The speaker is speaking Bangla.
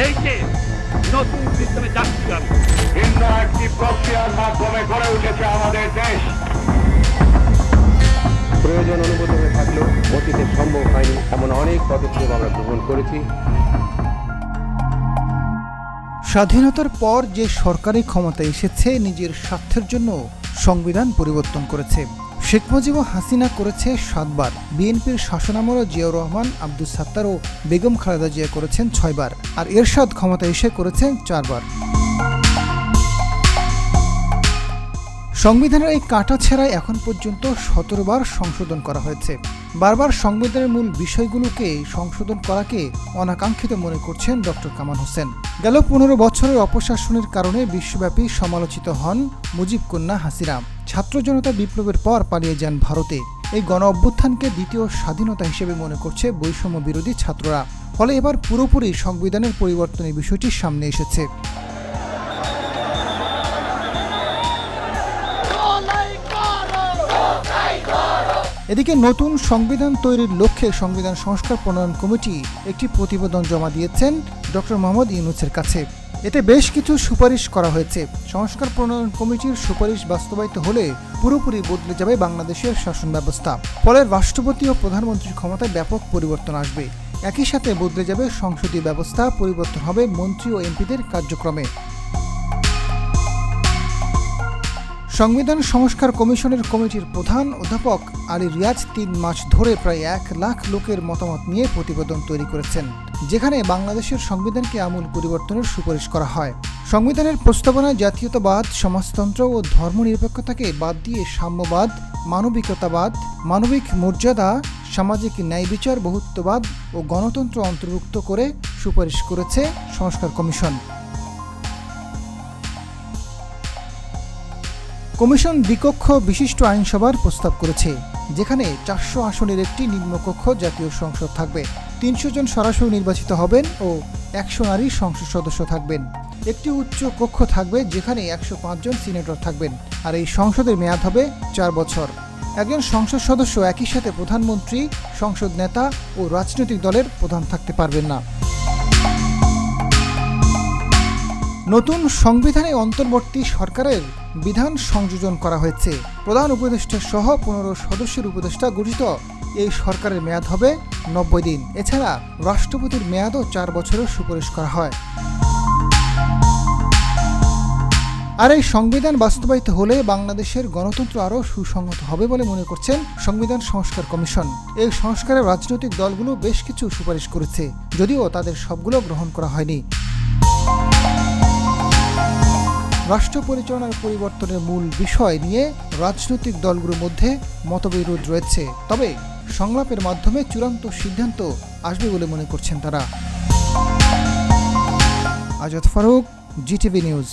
এই যে নতুন সিস্টেমে যাচ্ছি আমি, ভিন্ন একটি প্রক্রিয়ার মাধ্যমে গড়ে উঠেছে আমাদের দেশ। প্রয়োজন অনুভূত হয়ে থাকলেও অতীতে সম্ভব হয়নি এমন অনেক পদক্ষেপ আমরা গ্রহণ করেছি। স্বাধীনতার পর যে সরকারি ক্ষমতা এসেছে নিজের স্বার্থের জন্য সংবিধান পরিবর্তন করেছে। শেখ মুজিব ও হাসিনা করেছে 7 বার, বিএনপির শাসনামলে জিয়াউর রহমান, আব্দুস সাত্তার ও বেগম খালেদা জিয়া করেছেন 6 বার, আর এরশাদ ক্ষমতা এসে করেছেন 4 বার। সংবিধানের এই কাটাছেঁড়ায় এখন পর্যন্ত 17 বার সংশোধন করা হয়েছে। বারবার সংবিধানের মূল বিষয়গুলোকে সংশোধন করাকে অনাকাঙ্ক্ষিত মনে করছেন ডক্টর কামাল হোসেন। গেল 15 বছরের অপশাসনের কারণে বিশ্বব্যাপী সমালোচিত হন মুজিব কন্যা হাসিনা। ছাত্র জনতা বিপ্লবের পর পালিয়ে যান ভারতে। এই গণ অভ্যুত্থানকে দ্বিতীয় স্বাধীনতা হিসেবে মনে করছে বৈষম্য বিরোধী ছাত্ররা। ফলে এবার পুরোপুরি সংবিধানের পরিবর্তনের বিষয়টি সামনে এসেছে। এদিকে নতুন সংবিধান তৈরির লক্ষ্যে সংবিধান সংস্কার প্রণয়ন কমিটি একটি প্রতিবেদন জমা দিয়েছেন ডক্টর মোহাম্মদ ইউনূসের কাছে। এতে বেশ কিছু সুপারিশ করা হয়েছে। সংস্কার প্রণয়ন কমিটির সুপারিশ বাস্তবায়িত হলে পুরোপুরি বদলে যাবে বাংলাদেশের শাসন ব্যবস্থা। ফলে রাষ্ট্রপতি ও প্রধানমন্ত্রীর ক্ষমতায় ব্যাপক পরিবর্তন আসবে। একই সাথে বদলে যাবে সংসদীয় ব্যবস্থা, পরিবর্তন হবে মন্ত্রী ও এমপিদের কার্যক্রমে। সংবিধান সংস্কার কমিশনের কমিটির প্রধান অধ্যাপক আলী রিয়াজ 3 মাস ধরে প্রায় 1 লাখ লোকের মতামত নিয়ে প্রতিবেদন তৈরি করেছেন, যেখানে বাংলাদেশের সংবিধানকে আমূল পরিবর্তনের সুপারিশ করা হয়। সংবিধানের প্রস্তাবনায় জাতীয়তাবাদ, সমাজতন্ত্র ও ধর্মনিরপেক্ষতাকে বাদ দিয়ে সাম্যবাদ, মানবিকতাবাদ, মানবিক মর্যাদা, সামাজিক ন্যায় বিচার, বহুত্ববাদ ও গণতন্ত্র অন্তর্ভুক্ত করে সুপারিশ করেছে সংস্কার কমিশন। কমিশন দ্বিকক্ষ বিশিষ্ট আইনসভার প্রস্তাব করেছে, যেখানে 400 আসনের একটি নিম্নকক্ষ জাতীয় সংসদ থাকবে। 300 জন সরাসরি নির্বাচিত হবেন ও 100 নারী সংসদ সদস্য থাকবেন। একটি উচ্চ কক্ষ থাকবে, যেখানে 105 জন সিনেটর থাকবেন, আর এই সংসদের মেয়াদ হবে 4 বছর। একজন সংসদ সদস্য একই সাথে প্রধানমন্ত্রী, সংসদ নেতা ও রাজনৈতিক দলের প্রধান থাকতে পারবেন না। নতুন সংবিধানে অন্তর্বর্তী সরকারের বিধান সংযোজন করা হয়েছে। প্রধান উপদেষ্টা সহ 15 সদস্যের উপদেষ্টা গঠিত এই সরকারের মেয়াদ হবে 90 দিন। এছাড়া রাষ্ট্রপতির মেয়াদও 4 বছরের সুপারিশ করা হয়। আর এই সংবিধান বাস্তবায়িত হলে বাংলাদেশের গণতন্ত্র আরও সুসংহত হবে বলে মনে করছেন সংবিধান সংস্কার কমিশন। এই সংস্কারে রাজনৈতিক দলগুলো বেশ কিছু সুপারিশ করেছে, যদিও তাদের সবগুলো গ্রহণ করা হয়নি। রাষ্ট্র পরিচালনার পরিবর্তনের মূল বিষয় নিয়ে রাজনৈতিক দলগুলোর মধ্যে মতবিরোধ রয়েছে, তবে সংলাপের মাধ্যমে চূড়ান্ত সিদ্ধান্ত আসবে বলে মনে করছেন তারা। Azad Faruk, GTV news.